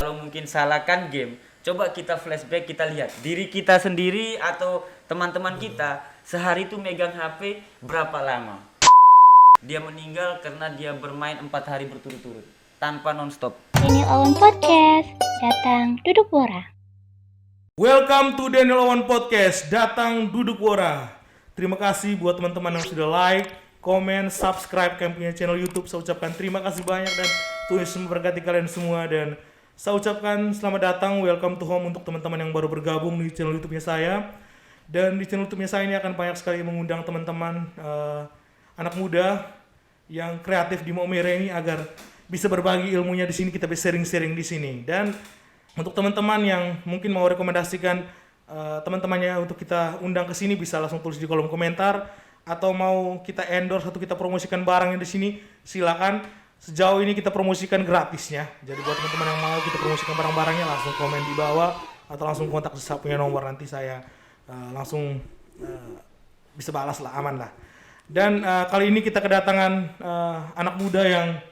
Kalau mungkin salahkan game, coba kita flashback, kita lihat diri kita sendiri atau teman-teman kita sehari itu megang HP berapa lama. Dia meninggal karena dia bermain 4 hari berturut-turut tanpa nonstop. Daniel Owen Podcast, datang duduk wora. Welcome to Daniel Owen Podcast, datang duduk wora. Terima kasih buat teman-teman yang sudah like, komen, subscribe kami punya channel YouTube. Saya ucapkan terima kasih banyak dan Tuhan Yesus memberkati kalian semua. Dan saya ucapkan selamat datang, welcome to home untuk teman-teman yang baru bergabung di channel YouTube-nya saya. Dan di channel YouTube-nya saya ini akan banyak sekali mengundang teman-teman anak muda yang kreatif di Maumere ini agar bisa berbagi ilmunya di sini, kita bisa sharing-sharing di sini. Dan untuk teman-teman yang mungkin mau rekomendasikan teman-temannya untuk kita undang ke sini, bisa langsung tulis di kolom komentar, atau mau kita endorse atau kita promosikan barangnya di sini, silakan. Sejauh ini kita promosikan gratisnya. Jadi buat teman-teman yang mau kita promosikan barang-barangnya, langsung komen di bawah atau langsung kontak saya punya nomor, nanti saya langsung bisa balas lah, aman lah. Dan kali ini kita kedatangan anak muda yang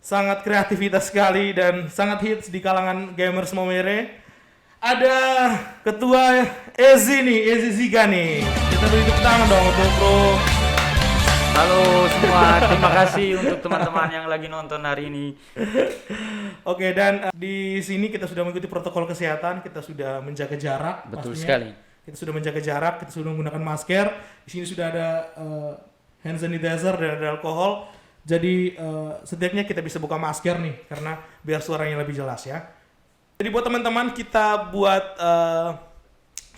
sangat kreativitas sekali dan sangat hits di kalangan gamers Maumere. Ada ketua Ezi nih, Ezi Ziga nih. Kita beri tepuk tangan dong untuk bro. Halo semua, terima kasih untuk teman-teman yang lagi nonton hari ini. Oke, dan di sini kita sudah mengikuti protokol kesehatan, kita sudah menjaga jarak. Betul pastinya. sekali. Kita sudah menjaga jarak, kita sudah menggunakan masker. Di sini sudah ada hand sanitizer dan ada alkohol. Jadi setidaknya kita bisa buka masker nih, karena biar suaranya lebih jelas ya. Jadi buat teman-teman, kita buat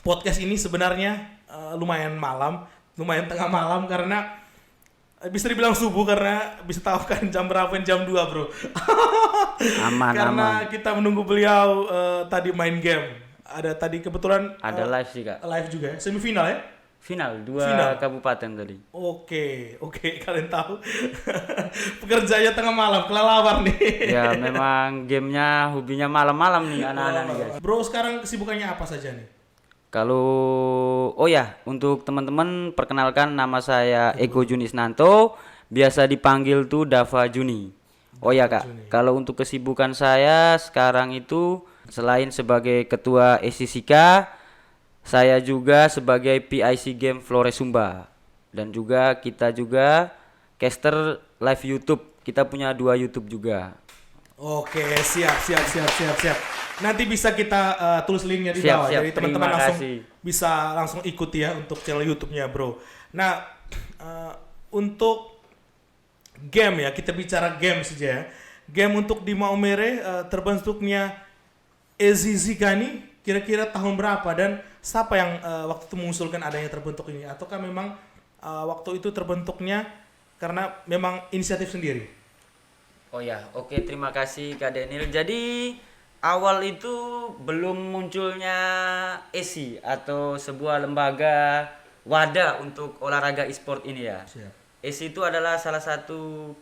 podcast ini sebenarnya lumayan tengah malam, karena bisa dibilang subuh, karena bisa tahu kan jam berapa, jam 2 bro. Karena kita menunggu beliau tadi main game. Ada tadi kebetulan Ada live sih kak. Live juga ya, semifinal ya? Final Final. kabupaten tadi. Oke, kalian tahu. Pekerjaannya tengah malam, kelelawar nih. Ya memang gamenya hobinya malam-malam nih anak-anak nih guys. Bro, sekarang kesibukannya apa saja nih? Kalau untuk teman-teman, perkenalkan, nama saya Eko Junisnanto, biasa dipanggil tuh Dava Juni. Oh ya kak, kalau untuk kesibukan saya sekarang itu selain sebagai ketua SCCK, saya juga sebagai PIC Game Flores Sumba, dan juga kita juga caster live YouTube. Kita punya 2 YouTube juga. Oke, siap. Nanti bisa kita tulis linknya di bawah, jadi teman-teman langsung bisa langsung ikuti ya untuk channel YouTube-nya, bro. Nah, untuk game ya, kita bicara game saja ya. Game untuk di Maumere terbentuknya Ezi Ziga nih kira-kira tahun berapa, dan siapa yang waktu itu mengusulkan adanya terbentuk ini, ataukah memang waktu itu terbentuknya karena memang inisiatif sendiri? Oh ya, oke, terima kasih Kak Daniel. Jadi awal itu belum munculnya ESI atau sebuah lembaga wadah untuk olahraga e-sport ini ya. Siap. ESI itu adalah salah satu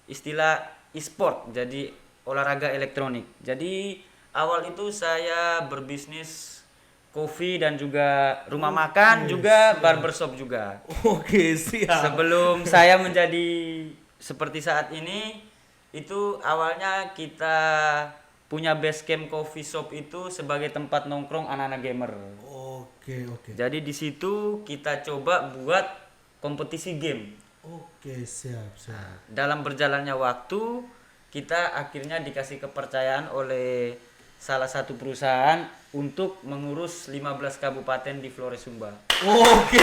istilah e-sport, jadi olahraga elektronik. Jadi awal itu saya berbisnis kopi dan juga rumah makan, juga barbershop juga. Oke, siap. Sebelum saya menjadi seperti saat ini, itu awalnya kita punya base camp coffee shop itu sebagai tempat nongkrong anak-anak gamer. Oke. Jadi di situ kita coba buat kompetisi game. Oke, siap. Dalam berjalannya waktu, kita akhirnya dikasih kepercayaan oleh salah satu perusahaan untuk mengurus 15 kabupaten di Flores Sumba. Oke,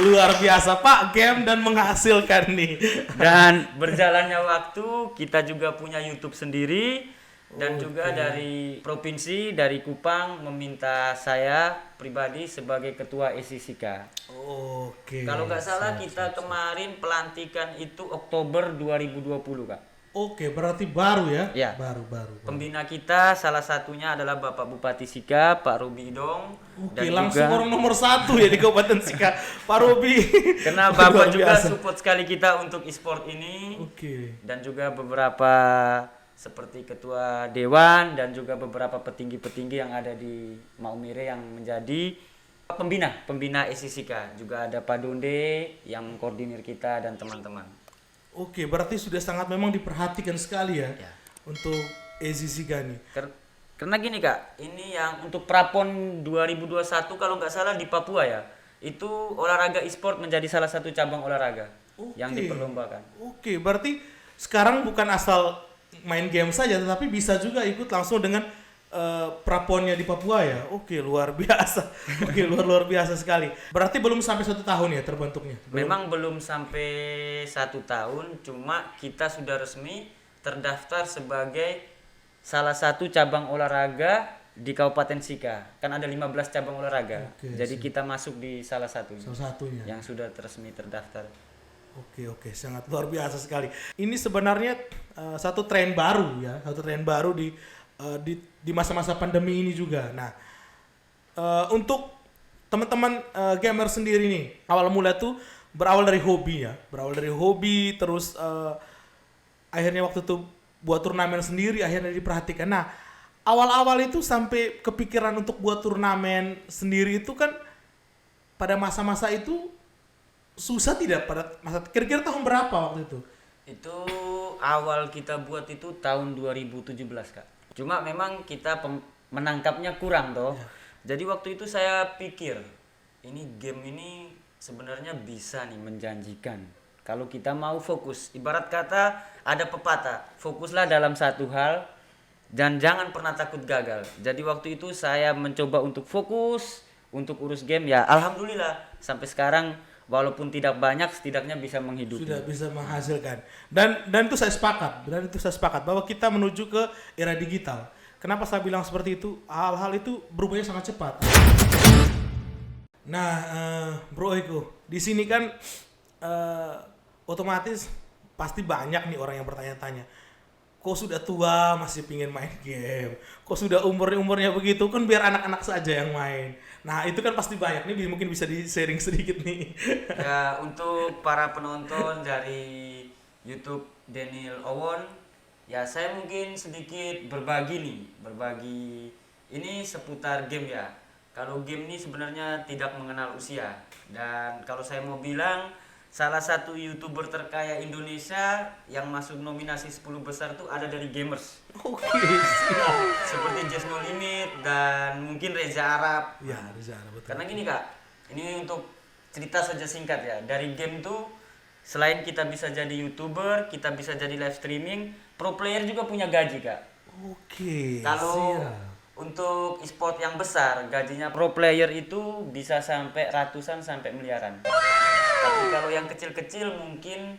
luar biasa Pak, game dan menghasilkan nih. Dan berjalannya waktu, kita juga punya YouTube sendiri, dan juga dari provinsi, dari Kupang meminta saya pribadi sebagai ketua SCCK. Oke. Kalau nggak salah kita kemarin pelantikan itu Oktober 2020 kak. Oke, berarti baru ya? Ya. Baru. Pembina kita salah satunya adalah Bapak Bupati Sika, Pak Robi Dong. Oke, dan langsung juga, orang nomor 1 ya di Kabupaten Sika, Pak Robi. karena Bapak juga support sekali kita untuk e-sport ini. Oke. Dan juga beberapa seperti ketua dewan dan juga beberapa petinggi-petinggi yang ada di Maumere yang menjadi pembina SCCK. Juga ada Pak Donde yang mengkoordinir kita dan teman-teman. Oke, berarti sudah sangat memang diperhatikan sekali ya. untuk Ezi Sigani. Karena gini Kak, ini yang untuk Prapon 2021 kalau nggak salah di Papua ya, itu olahraga e-sport menjadi salah satu cabang olahraga yang diperlombakan. Oke, berarti sekarang bukan asal main game saja, tetapi bisa juga ikut langsung dengan praponnya di Papua ya. Oke, luar biasa. Oke, luar biasa sekali. Berarti belum sampai 1 tahun ya terbentuknya? Memang belum sampai 1 tahun, cuma kita sudah resmi terdaftar sebagai salah satu cabang olahraga di Kabupaten Sika. Kan ada 15 cabang olahraga. Oke, Jadi kita masuk di salah satunya. Salah satunya. Yang sudah resmi terdaftar. Oke, sangat luar biasa sekali. Ini sebenarnya satu tren baru ya, satu tren baru di masa-masa pandemi ini juga. Nah, untuk teman-teman gamer sendiri nih, awal mula tuh berawal dari hobi ya, terus akhirnya waktu itu buat turnamen sendiri, akhirnya diperhatikan. Nah, awal-awal itu sampai kepikiran untuk buat turnamen sendiri itu kan pada masa-masa itu susah tidak pada masa kira-kira tahun berapa waktu itu? Itu awal kita buat itu tahun 2017 Kak. Cuma memang kita menangkapnya kurang toh. Jadi waktu itu saya pikir ini game ini sebenarnya bisa nih menjanjikan. Kalau kita mau fokus, ibarat kata ada pepatah, fokuslah dalam satu hal dan jangan pernah takut gagal. Jadi waktu itu saya mencoba untuk fokus untuk urus game ya. Alhamdulillah sampai sekarang walaupun tidak banyak setidaknya bisa menghidupi. Sudah bisa menghasilkan. Dan itu saya sepakat bahwa kita menuju ke era digital. Kenapa saya bilang seperti itu? Hal-hal itu berubahnya sangat cepat. Nah, Bro Eko, di sini kan otomatis pasti banyak nih orang yang bertanya-tanya. Kok sudah tua masih pingin main game? Kok sudah umurnya begitu? Kan biar anak-anak saja yang main. Nah itu kan pasti banyak nih, mungkin bisa di-sharing sedikit nih. Ya untuk para penonton dari YouTube Daniel Owon, ya saya mungkin sedikit berbagi ini seputar game ya. Kalau game ini sebenarnya tidak mengenal usia, dan kalau saya mau bilang salah satu YouTuber terkaya Indonesia yang masuk nominasi 10 besar itu ada dari gamers. Oke. Seperti Just No Limit dan mungkin Reza Arab. Ya, Reza Arab betul. Karena gini Kak, ini untuk cerita saja singkat ya. Dari game tuh selain kita bisa jadi YouTuber, kita bisa jadi live streaming, pro player juga punya gaji Kak. Oke. Kalau siap. untuk e-sport yang besar, gajinya pro player itu bisa sampai ratusan sampai miliaran. Tapi kalau yang kecil-kecil mungkin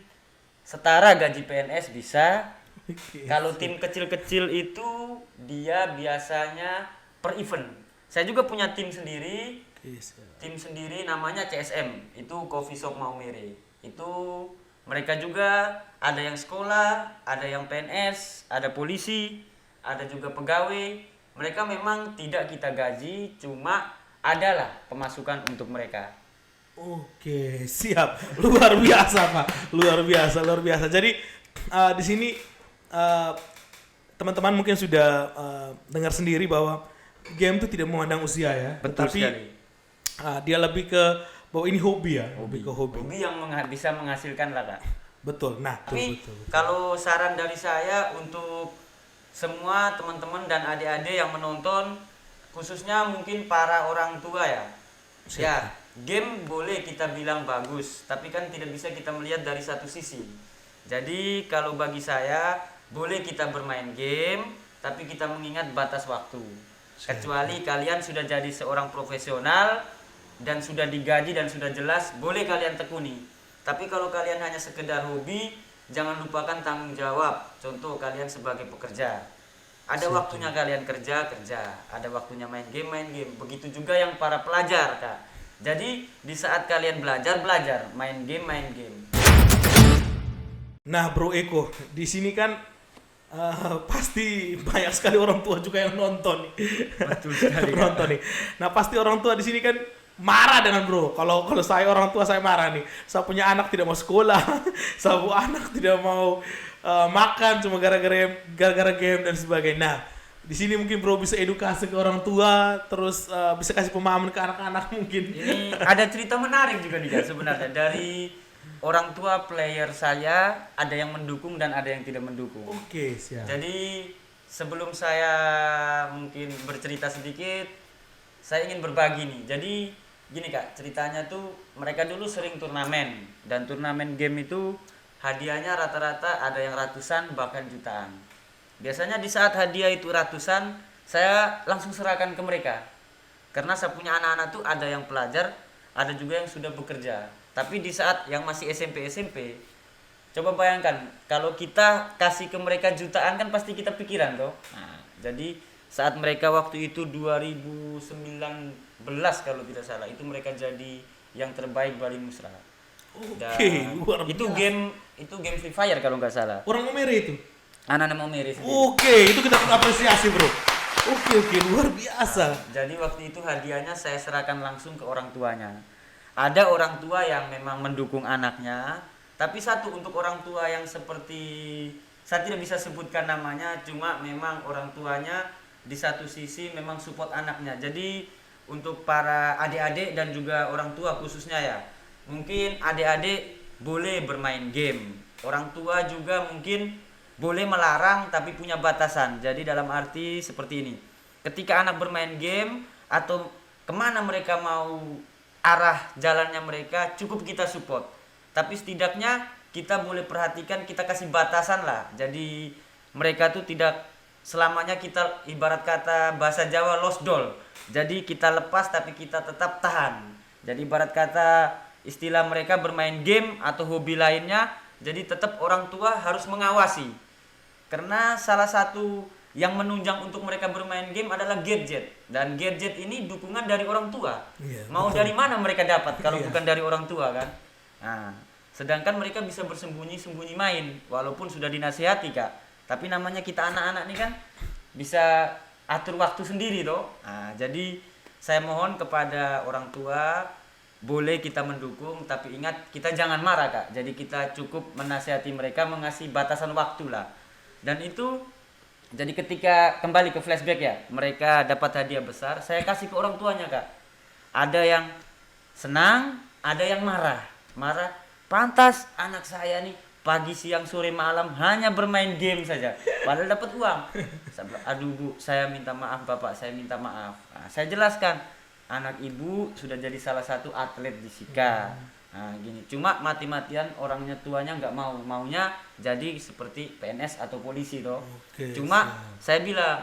setara gaji PNS bisa. Oke. Kalau tim kecil-kecil itu dia biasanya per event. Saya juga punya tim sendiri. Oke, siap. Tim sendiri namanya CSM. Itu Coffee Shop Maumere. Itu mereka juga ada yang sekolah, ada yang PNS, ada polisi, ada juga pegawai. Mereka memang tidak kita gaji, cuma adalah pemasukan untuk mereka. Oke, siap. Luar biasa, Pak. Luar biasa. Jadi di sini teman-teman mungkin sudah dengar sendiri bahwa game itu tidak memandang usia ya. Betul Tapi sekali. dia lebih ke bahwa ini hobi ya, lebih ke hobi. Hobi yang bisa menghasilkan lah Kak. Betul. Nah, Tapi betul. kalau saran dari saya untuk semua teman-teman dan adik-adik yang menonton, khususnya mungkin para orang tua ya. Siap. Ya, game boleh kita bilang bagus, tapi kan tidak bisa kita melihat dari satu sisi. Jadi kalau bagi saya, boleh kita bermain game, tapi kita mengingat batas waktu. Kecuali kalian sudah jadi seorang profesional dan sudah digaji dan sudah jelas, boleh kalian tekuni. Tapi kalau kalian hanya sekedar hobi, jangan lupakan tanggung jawab. Contoh kalian sebagai pekerja. Ada waktunya kalian kerja, ada waktunya main game. Begitu juga yang para pelajar, Kak. Jadi di saat kalian belajar, main game. Nah, Bro Eko, di sini kan pasti banyak sekali orang tua juga yang nonton nih. Betul sekali. Nonton nih. Nah, pasti orang tua di sini kan marah dengan Bro. Kalau saya orang tua saya marah nih. Saya punya anak tidak mau sekolah, saya punya anak tidak mau makan cuma gara-gara game dan sebagainya. Nah, di sini mungkin Bro bisa edukasi ke orang tua, terus bisa kasih pemahaman ke anak-anak mungkin. Ini ada cerita menarik juga nih Kak, sebenarnya dari orang tua player saya, ada yang mendukung dan ada yang tidak mendukung. Oke, siap. Jadi sebelum saya mungkin bercerita sedikit, saya ingin berbagi nih. Jadi gini Kak, ceritanya tuh mereka dulu sering turnamen, dan turnamen game itu hadiahnya rata-rata ada yang ratusan bahkan jutaan. Biasanya di saat hadiah itu ratusan, saya langsung serahkan ke mereka. Karena saya punya anak-anak tuh ada yang pelajar, ada juga yang sudah bekerja. Tapi di saat yang masih SMP, coba bayangkan kalau kita kasih ke mereka jutaan kan pasti kita pikiran toh. Nah, jadi saat mereka waktu itu 2019 kalau tidak salah, itu mereka jadi yang terbaik Bali Musra. Dan luar itu biasa. game Free Fire kalau nggak salah. Orang Momere itu. Anak-anak mau miris. Oke, itu kita apresiasi, Bro. Oke, luar biasa. Jadi waktu itu hadiahnya saya serahkan langsung ke orang tuanya. Ada orang tua yang memang mendukung anaknya, tapi satu untuk orang tua yang seperti saya tidak bisa sebutkan namanya, cuma memang orang tuanya di satu sisi memang support anaknya. Jadi untuk para adik-adik dan juga orang tua khususnya ya, mungkin adik-adik boleh bermain game. Orang tua juga mungkin boleh melarang tapi punya batasan. Jadi dalam arti seperti ini, ketika anak bermain game atau kemana mereka mau arah jalannya mereka, cukup kita support. Tapi setidaknya kita boleh perhatikan, kita kasih batasan lah. Jadi mereka tuh tidak selamanya kita ibarat kata bahasa Jawa lost doll. Jadi kita lepas tapi kita tetap tahan. Jadi ibarat kata istilah mereka bermain game atau hobi lainnya, jadi tetap orang tua harus mengawasi. Karena salah satu yang menunjang untuk mereka bermain game adalah gadget, dan gadget ini dukungan dari orang tua. Iya, Mau betul. dari mana mereka dapat kalau Iya. bukan dari orang tua kan? Nah, sedangkan mereka bisa bersembunyi-sembunyi main walaupun sudah dinasihati Kak. Tapi namanya kita anak-anak nih kan bisa atur waktu sendiri toh. Nah, jadi saya mohon kepada orang tua, boleh kita mendukung tapi ingat kita jangan marah Kak. Jadi kita cukup menasihati mereka, mengasih batasan waktu lah. Dan itu jadi ketika kembali ke flashback ya, mereka dapat hadiah besar, saya kasih ke orang tuanya Kak. Ada yang senang, ada yang marah. Marah, pantas anak saya nih pagi, siang, sore, malam hanya bermain game saja, padahal dapat uang. Saya bilang, aduh Bu, saya minta maaf Bapak, saya minta maaf. Nah, saya jelaskan, anak ibu sudah jadi salah satu atlet di Sika. Nah gini, cuma mati-matian orangnya tuanya nggak mau, maunya jadi seperti PNS atau polisi toh. Oke, Cuma siap. saya bilang,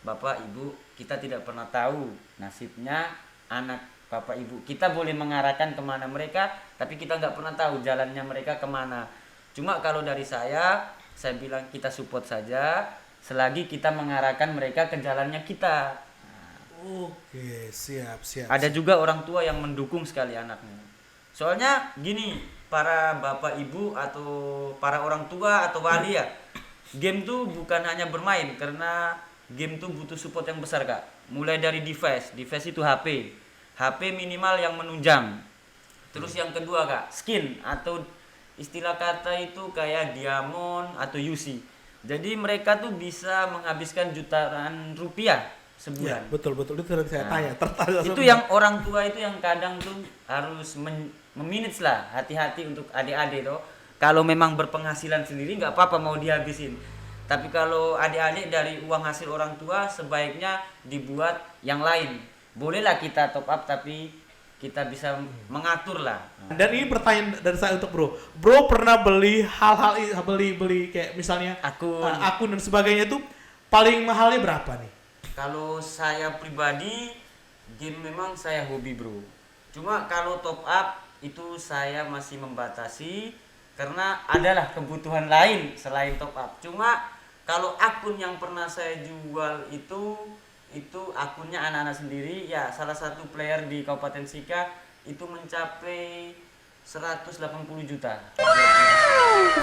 Bapak Ibu, kita tidak pernah tahu nasibnya anak Bapak Ibu. Kita boleh mengarahkan kemana mereka, tapi kita nggak pernah tahu jalannya mereka kemana. Cuma kalau dari saya bilang kita support saja, selagi kita mengarahkan mereka ke jalannya kita. Oke, siap. Ada juga orang tua yang mendukung sekali anaknya. Soalnya gini, para bapak ibu atau para orang tua atau wali ya, game tuh bukan hanya bermain, karena game tuh butuh support yang besar Kak. Mulai dari device itu HP minimal yang menunjang. Terus yang kedua Kak, skin atau istilah kata itu kayak diamond atau UC. Jadi mereka tuh bisa menghabiskan jutaan rupiah Ya, sebulan. betul itu tadi saya tanya. Tertanya Itu sebenarnya. yang orang tua itu yang kadang tuh harus memanage lah, hati-hati untuk adik-adik toh. Kalau memang berpenghasilan sendiri nggak apa-apa mau dihabisin. Tapi kalau adik-adik dari uang hasil orang tua sebaiknya dibuat yang lain. Bolehlah kita top up tapi kita bisa mengatur lah. Dan ini pertanyaan dari saya untuk Bro pernah beli hal-hal beli kayak misalnya akun dan sebagainya itu paling mahalnya berapa nih? Kalau saya pribadi, game memang saya hobi Bro. Cuma kalau top up itu saya masih membatasi karena adalah kebutuhan lain selain top up. Cuma kalau akun yang pernah saya jual itu akunnya anak-anak sendiri ya, salah satu player di Kabupaten Sika itu mencapai 180 juta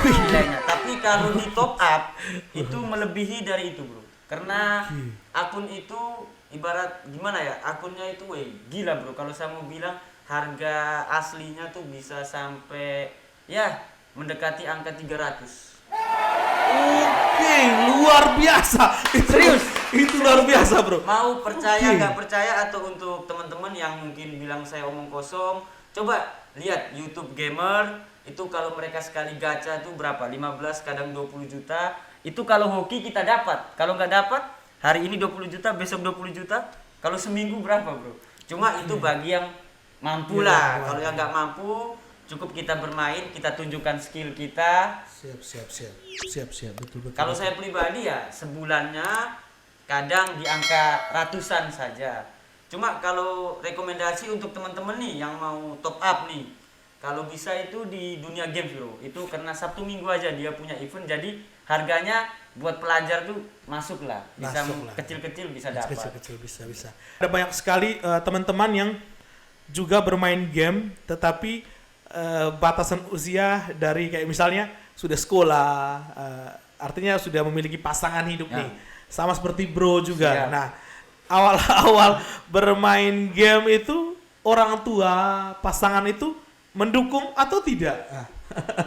nilainya. Tapi kalau di top up itu melebihi dari itu Bro. Karena akun itu ibarat gimana ya, akunnya itu gila Bro. Kalau saya mau bilang harga aslinya tuh bisa sampai ya mendekati angka 300. Oke, luar biasa. Serius? Itu luar biasa, Bro. Mau percaya Oke. nggak percaya, atau untuk teman-teman yang mungkin bilang saya omong kosong, coba lihat YouTube gamer itu kalau mereka sekali gacha tuh berapa? 15 kadang 20 juta. Itu kalau hoki kita dapat. Kalau nggak dapat, hari ini 20 juta, besok 20 juta. Kalau seminggu berapa, Bro? Cuma itu bagi yang mampu lah. Kalau yang nggak mampu, cukup kita bermain, kita tunjukkan skill kita. Siap, betul. Kalau saya pribadi ya sebulannya kadang di angka ratusan saja. Cuma kalau rekomendasi untuk teman-teman nih yang mau top up nih, kalau bisa itu di dunia games, Bro. Itu karena Sabtu Minggu aja dia punya event, jadi harganya buat pelajar tuh masuk lah. Bisa kecil-kecil bisa dapat. Kecil bisa. Ada banyak sekali teman-teman yang juga bermain game, tetapi batasan usia dari kayak misalnya sudah sekolah, artinya sudah memiliki pasangan hidup nih, sama seperti Bro juga. Siap. Nah, awal-awal bermain game itu orang tua pasangan itu mendukung atau tidak?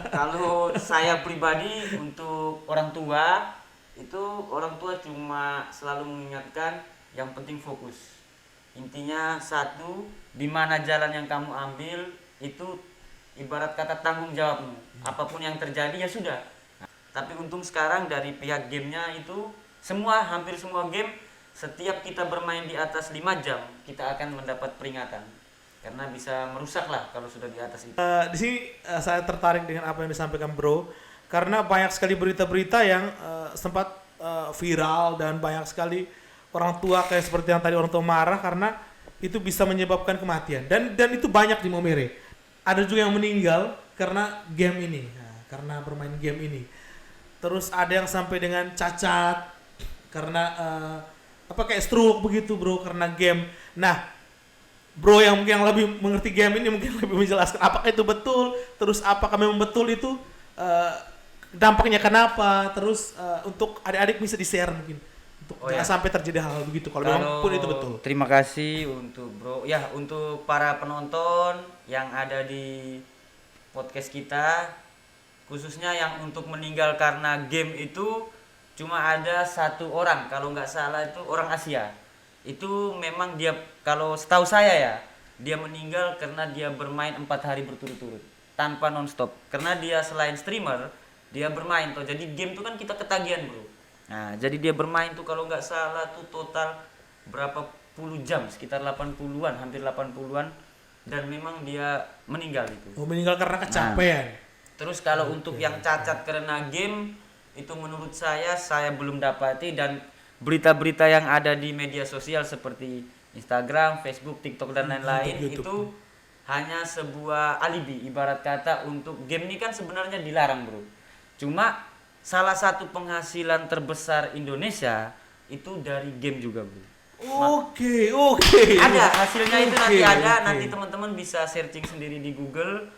Kalau saya pribadi untuk orang tua itu orang tua cuma selalu mengingatkan yang penting fokus. Intinya satu, di mana jalan yang kamu ambil itu ibarat kata tanggung jawabmu. Apapun yang terjadi ya sudah. Tapi untung sekarang dari pihak gamenya itu hampir semua game, setiap kita bermain di atas 5 jam kita akan mendapat peringatan. Karena bisa merusak lah kalau sudah di atas itu. Di sini saya tertarik dengan apa yang disampaikan Bro, karena banyak sekali berita-berita yang sempat viral dan banyak sekali orang tua kayak seperti yang tadi orang tua marah karena itu bisa menyebabkan kematian dan itu banyak di Momere. Ada juga yang meninggal karena game ini, karena bermain game ini. Terus ada yang sampai dengan cacat karena kayak stroke begitu Bro karena game. Nah, Bro yang mungkin lebih mengerti game ini mungkin lebih menjelaskan apakah itu betul, terus apakah memang betul itu dampaknya kenapa, terus untuk adik-adik bisa di-share mungkin untuk jangan sampai terjadi hal-hal begitu kalau memang pun itu betul. Terima kasih untuk Bro. Ya, untuk para penonton yang ada di podcast kita, khususnya yang untuk meninggal karena game itu cuma ada 1 orang, kalau nggak salah itu orang Asia. Itu memang dia, kalau setahu saya ya, dia meninggal karena dia bermain 4 hari berturut-turut tanpa nonstop. Karena dia selain streamer, dia bermain tuh. Jadi game tuh kan kita ketagihan, Bro. Nah, jadi dia bermain tuh kalau nggak salah tuh total berapa puluh jam, sekitar 80-an, hampir 80-an, dan memang dia meninggal itu. Oh, meninggal karena kecapean. Terus kalau untuk yang cacat karena game, itu menurut saya belum dapati, dan berita-berita yang ada di media sosial seperti Instagram, Facebook, TikTok dan lain-lain YouTube. itu hanya sebuah alibi, ibarat kata untuk game ini kan sebenarnya dilarang, Bro. Cuma salah satu penghasilan terbesar Indonesia itu dari game juga, Bro. Oke. Ada hasilnya itu nanti ada, nanti teman-teman bisa searching sendiri di Google.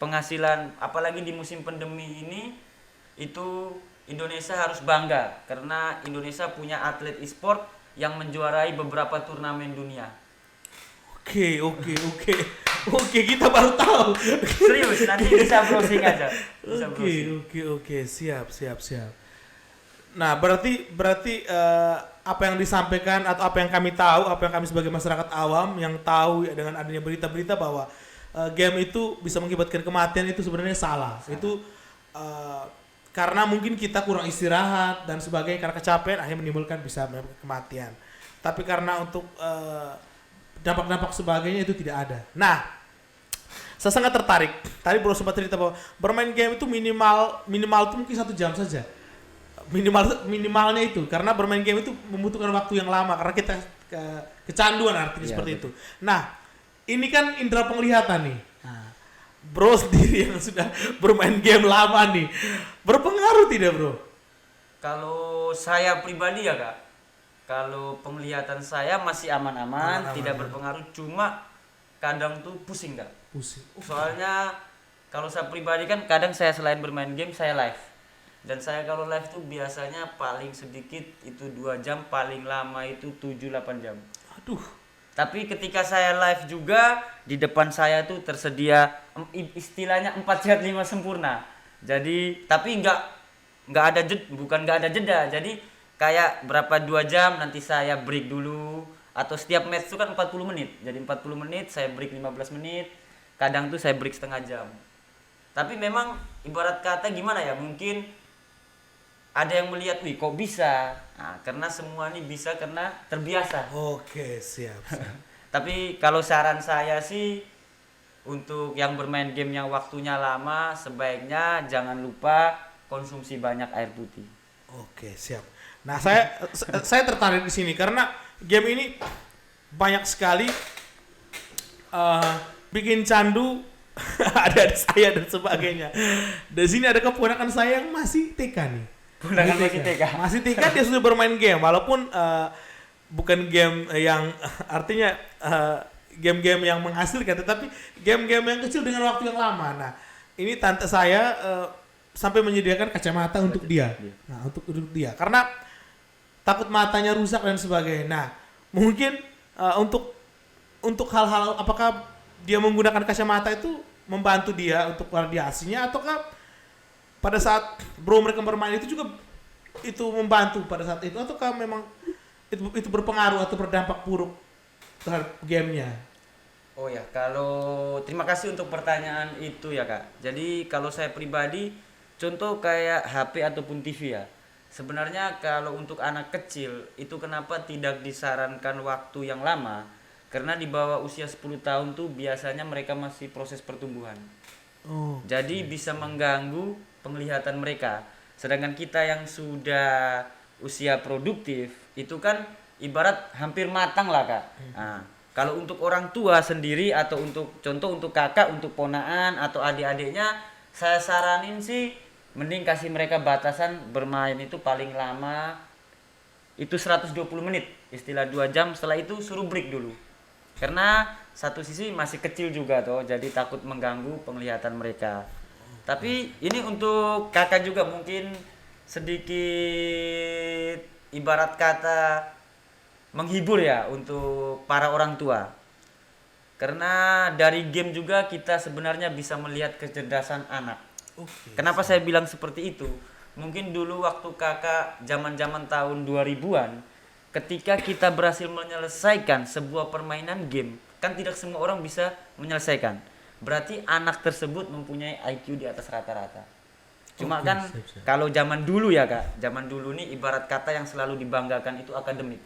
Penghasilan apalagi di musim pandemi ini itu Indonesia harus bangga karena Indonesia punya atlet e-sport yang menjuarai beberapa turnamen dunia. Oke, kita baru tahu. Serius, nanti bisa browsing aja. Oke, siap. Nah, berarti apa yang disampaikan atau apa yang kami tahu, apa yang kami sebagai masyarakat awam yang tahu ya, dengan adanya berita-berita bahwa game itu bisa mengakibatkan kematian itu sebenarnya salah. Itu karena mungkin kita kurang istirahat dan sebagainya, karena kecapean akhirnya menimbulkan bisa kematian. Tapi karena untuk dampak-dampak sebagainya itu tidak ada. Nah, saya sangat tertarik. Tadi Bro sempat cerita bahwa bermain game itu minimal itu mungkin 1 jam saja. Minimalnya itu karena bermain game itu membutuhkan waktu yang lama karena kita kecanduan artinya seperti itu. Nah, ini kan indera penglihatan nih. Bro sendiri yang sudah bermain game lama nih, berpengaruh tidak, Bro? Kalau saya pribadi ya, Kak, kalau penglihatan saya masih aman-aman, tidak berpengaruh, cuma kadang tuh pusing, Kak. Pusing. Soalnya kalau saya pribadi kan kadang saya selain bermain game saya live. Dan saya kalau live tuh biasanya paling sedikit itu 2 jam, paling lama itu 7-8 jam. Aduh. Tapi ketika saya live juga di depan saya tuh tersedia istilahnya 4 sehat 5 sempurna. Jadi tapi nggak ada jeda. Jadi kayak berapa 2 jam nanti saya break dulu, atau setiap match itu kan 40 menit. Jadi 40 menit saya break 15 menit. Kadang tuh saya break setengah jam. Tapi memang ibarat kata gimana ya, mungkin ada yang melihat, wih kok bisa? Nah, karena semua ini bisa karena terbiasa. Oke, siap. Tapi kalau saran saya sih untuk yang bermain game yang waktunya lama, sebaiknya jangan lupa konsumsi banyak air putih. Oke, siap. Nah, saya tertarik di sini karena game ini banyak sekali bikin candu ada saya dan sebagainya. Di sini ada keponakan saya yang masih TK nih. Ponakan masih TK. Masih TK dia sudah bermain game walaupun bukan game yang artinya game-game yang menghasilkan, tetapi game-game yang kecil dengan waktu yang lama. Nah, ini tante saya sampai menyediakan kacamata untuk dia. Nah, untuk dia karena takut matanya rusak dan sebagainya. Nah, mungkin untuk hal-hal apakah dia menggunakan kacamata itu membantu dia untuk radiasinya ataukah pada saat mereka bermain itu juga itu membantu pada saat itu ataukah memang itu berpengaruh atau berdampak buruk terhadap gamenya? Oh ya, kalau terima kasih untuk pertanyaan itu ya Kak. Jadi kalau saya pribadi, contoh kayak HP ataupun TV ya. Sebenarnya kalau untuk anak kecil itu kenapa tidak disarankan waktu yang lama? Karena di bawah usia 10 tahun tuh biasanya mereka masih proses pertumbuhan. Jadi bisa mengganggu penglihatan mereka. Sedangkan kita yang sudah usia produktif itu kan ibarat hampir matang lah Kak. Nah, kalau untuk orang tua sendiri atau untuk contoh untuk kakak, untuk ponaan atau adik-adiknya, saya saranin sih mending kasih mereka batasan bermain itu paling lama itu 120 menit, istilah 2 jam, setelah itu suruh break dulu. Karena satu sisi masih kecil juga toh, jadi takut mengganggu penglihatan mereka. Tapi ini untuk kakak juga mungkin sedikit ibarat kata menghibur ya untuk para orang tua. Karena dari game juga kita sebenarnya bisa melihat kecerdasan anak. Kenapa saya bilang seperti itu? Mungkin dulu waktu kakak zaman-zaman tahun 2000-an, ketika kita berhasil menyelesaikan sebuah permainan game, kan tidak semua orang bisa menyelesaikan. Berarti anak tersebut mempunyai IQ di atas rata-rata. Cuma kan kalau zaman dulu ya Kak, zaman dulu nih ibarat kata yang selalu dibanggakan itu akademik.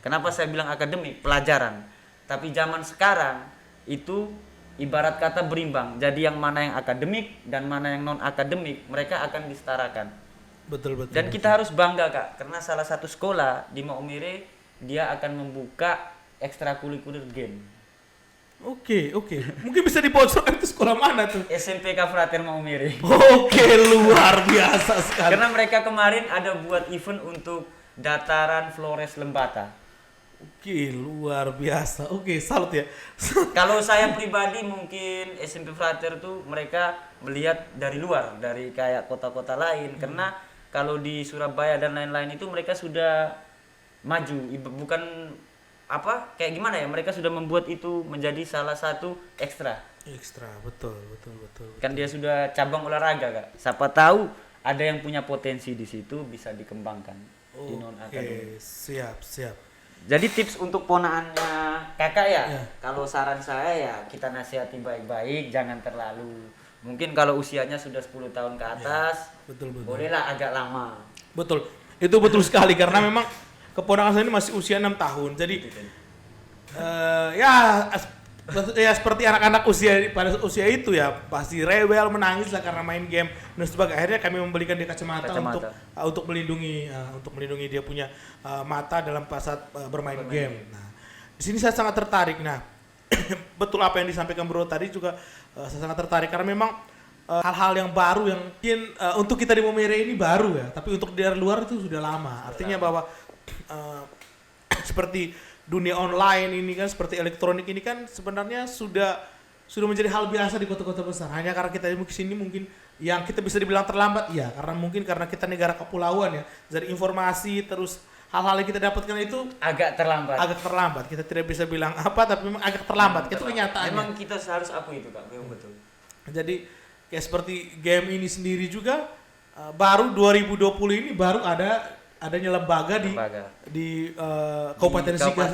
Kenapa saya bilang akademik? Pelajaran. Tapi zaman sekarang itu ibarat kata berimbang. Jadi yang mana yang akademik dan mana yang non akademik, mereka akan disetarakan. Betul. Dan kita harus bangga Kak, karena salah satu sekolah di Maumere dia akan membuka ekstrakurikuler game. Oke. Mungkin bisa dibocorkan itu sekolah mana tuh? SMPK Frater Maumere. Oke, luar biasa sekali. Karena mereka kemarin ada buat event untuk dataran Flores Lembata. Oke, luar biasa. Oke, salut ya. Kalau saya pribadi mungkin SMP Frater tuh mereka melihat dari luar, dari kayak kota-kota lain. Karena kalau di Surabaya dan lain-lain itu mereka sudah maju, bukan apa kayak gimana ya, mereka sudah membuat itu menjadi salah satu ekstra, betul. kan dia sudah cabang olahraga Kak. Siapa tahu ada yang punya potensi di situ bisa dikembangkan di non akademik. Siap. Jadi tips untuk ponaannya kakak ya, kalau saran saya ya kita nasihati baik-baik, jangan terlalu. Mungkin kalau usianya sudah 10 tahun ke atas, betul. bolehlah agak lama. Betul. Itu betul sekali karena memang keponakan saya ini masih usia 6 tahun. Jadi ya seperti anak-anak pada usia itu ya pasti rewel, menangis lah karena main game dan sebagainya. Akhirnya kami membelikan dia kacamata. untuk melindungi dia punya mata dalam saat bermain game. Nah, di sini saya sangat tertarik. Nah, betul apa yang disampaikan Bro tadi juga saya sangat tertarik karena memang hal-hal yang baru yang mungkin untuk kita di Maumere ini baru ya, tapi untuk dari luar itu sudah lama. Artinya bahwa seperti dunia online ini kan, seperti elektronik ini kan sebenarnya sudah menjadi hal biasa di kota-kota besar. Hanya karena kita di sini mungkin yang kita bisa dibilang terlambat ya, karena kita negara kepulauan ya. Dari informasi terus hal-hal yang kita dapatkan itu agak terlambat. Kita tidak bisa bilang apa, tapi memang agak terlambat. Itu kenyataannya. Memang kita harus akui itu Kak, memang betul. Jadi kayak seperti game ini sendiri juga baru 2020 ini baru adanya lembaga di Kabupaten Sika.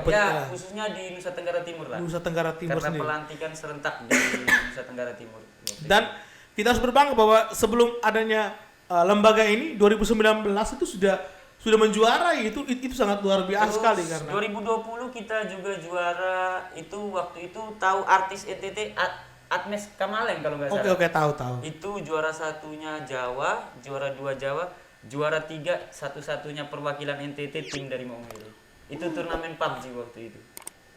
Ya, khususnya di Nusa Tenggara Timur lah. Karena sendiri. pelantikan serentak di Nusa Tenggara Timur. Dan kita harus berbangga bahwa sebelum adanya lembaga ini 2019 itu sudah menjuarai, itu sangat luar biasa sekali karena 2020 kita juga juara itu, waktu itu tahu artis NTT Atmes Kamaleng kalau nggak salah. Oke, tahu. Itu juara satunya Jawa, juara 2 Jawa, juara 3 satu-satunya perwakilan NTT tim dari Maumere. Itu turnamen PUBG waktu itu.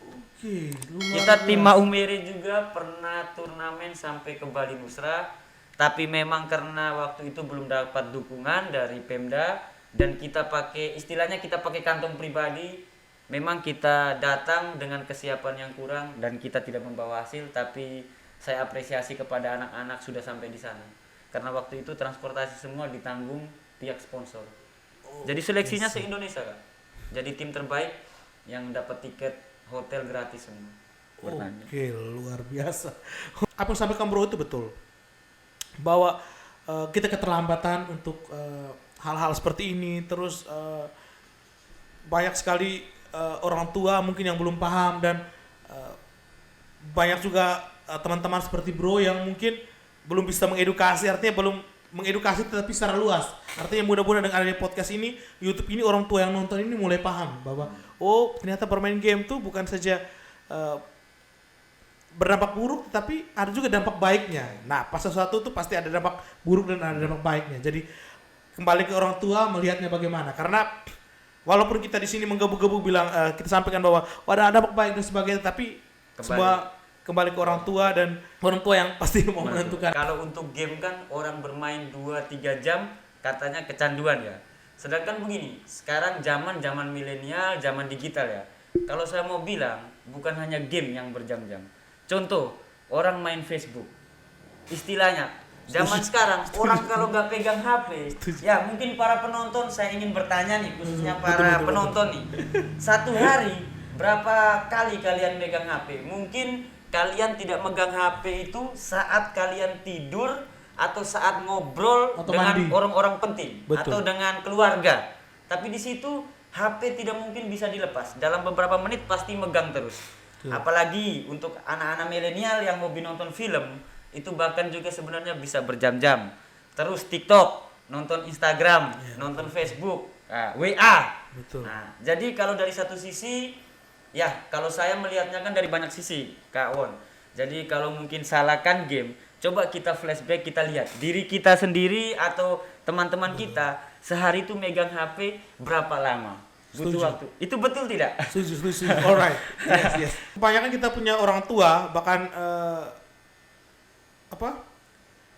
Oke, luar Kita tim biasa. Maumere juga pernah turnamen sampai ke Bali Nusra, tapi memang karena waktu itu belum dapat dukungan dari Pemda dan kita pakai kantong pribadi. Memang kita datang dengan kesiapan yang kurang dan kita tidak membawa hasil, tapi saya apresiasi kepada anak-anak sudah sampai di sana. Karena waktu itu transportasi semua ditanggung pihak sponsor. Jadi seleksinya se-Indonesia, Kak. Jadi tim terbaik yang dapat tiket hotel gratis semua. Bertanya. Oke, luar biasa. Apa yang sampaikan Bro itu betul. Bahwa kita keterlambatan untuk hal-hal seperti ini, terus banyak sekali orang tua mungkin yang belum paham dan banyak juga teman-teman seperti Bro yang mungkin belum bisa mengedukasi, artinya belum mengedukasi tetapi secara luas. Artinya mudah-mudahan dengan adanya podcast ini, YouTube ini, orang tua yang nonton ini mulai paham bahwa ternyata bermain game tuh bukan saja berdampak buruk, tapi ada juga dampak baiknya. Nah, pas sesuatu tuh pasti ada dampak buruk dan ada dampak baiknya. Jadi kembali ke orang tua melihatnya bagaimana. Karena walaupun kita di sini menggebu-gebu bilang kita sampaikan bahwa ada dampak baik dan sebagainya, tapi semua kembali ke orang tua dan orang tua yang pasti mau menentukan. Kalau untuk game kan orang bermain 2-3 jam katanya kecanduan ya. Sedangkan begini, sekarang zaman milenial, zaman digital ya. Kalau saya mau bilang bukan hanya game yang berjam-jam. Contoh, orang main Facebook. Istilahnya, zaman sekarang orang kalau nggak pegang HP, ya mungkin para penonton, saya ingin bertanya nih, khususnya para penonton nih. Satu hari berapa kali kalian megang HP? Mungkin kalian tidak megang HP itu saat kalian tidur atau saat ngobrol atau dengan mandi. orang-orang penting. Betul. Atau dengan keluarga. Tapi di situ HP tidak mungkin bisa dilepas. Dalam beberapa menit pasti megang terus. Apalagi untuk anak-anak milenial yang hobi nonton film, itu bahkan juga sebenarnya bisa berjam-jam. Terus TikTok, nonton Instagram, nonton Facebook, WA. Betul. Nah, jadi kalau dari satu sisi, ya kalau saya melihatnya kan dari banyak sisi, Kak Won. Jadi kalau mungkin salahkan game, coba kita flashback, kita lihat diri kita sendiri atau teman-teman kita sehari itu megang HP berapa lama? Butuh Setuju. waktu. Itu betul tidak? Setuju. Alright. Yes. Kebanyakan kita punya orang tua, bahkan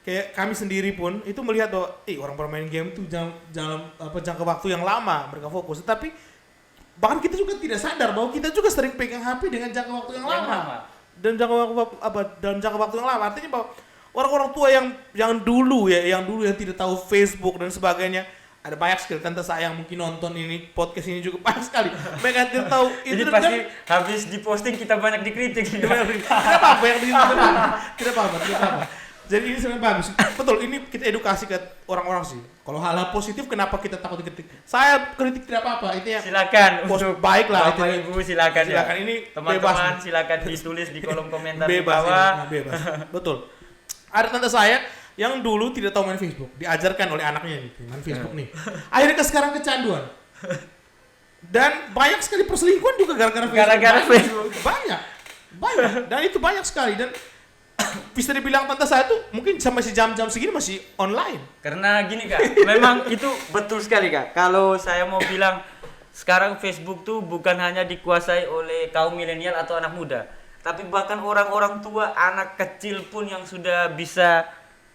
kayak kami sendiri pun itu melihat bahwa orang bermain game itu jangka waktu yang lama mereka fokus. Tapi bahkan kita juga tidak sadar bahwa kita juga sering pegang HP dengan jangka waktu yang lama. Dan dalam jangka waktu yang lama, artinya bahwa orang-orang tua yang dulu yang tidak tahu Facebook dan sebagainya, ada banyak sekali tante saya yang mungkin nonton ini podcast ini juga banyak sekali mereka tidak tahu itu. Ini pasti habis diposting kita banyak dikritik. Tidak apa-apa yang tidak apa-apa. Jadi ini sebenarnya bagus. Betul, ini kita edukasi ke orang-orang sih. Kalau hal-hal positif kenapa kita takut dikritik? Saya kritik tidak apa-apa. Itu ya. Silakan untuk baik lah. Bapak Ibu silakan ya. Ini Teman-teman bebas. silakan ditulis di kolom komentar di Bebas, bawah. bebas. Betul. Ada tante saya yang dulu tidak tahu main Facebook, diajarkan oleh anaknya nih main Facebook nih. Akhirnya sekarang kecanduan. Dan banyak sekali perselingkuhan juga gara-gara Facebook. Gara-gara Facebook. Banyak. Dan itu banyak sekali dan bisa dibilang tante saya tuh mungkin sampai jam-jam segini masih online. Karena gini Kak, memang itu betul sekali Kak. Kalau saya mau bilang sekarang Facebook tuh bukan hanya dikuasai oleh kaum milenial atau anak muda, tapi bahkan orang-orang tua, anak kecil pun yang sudah bisa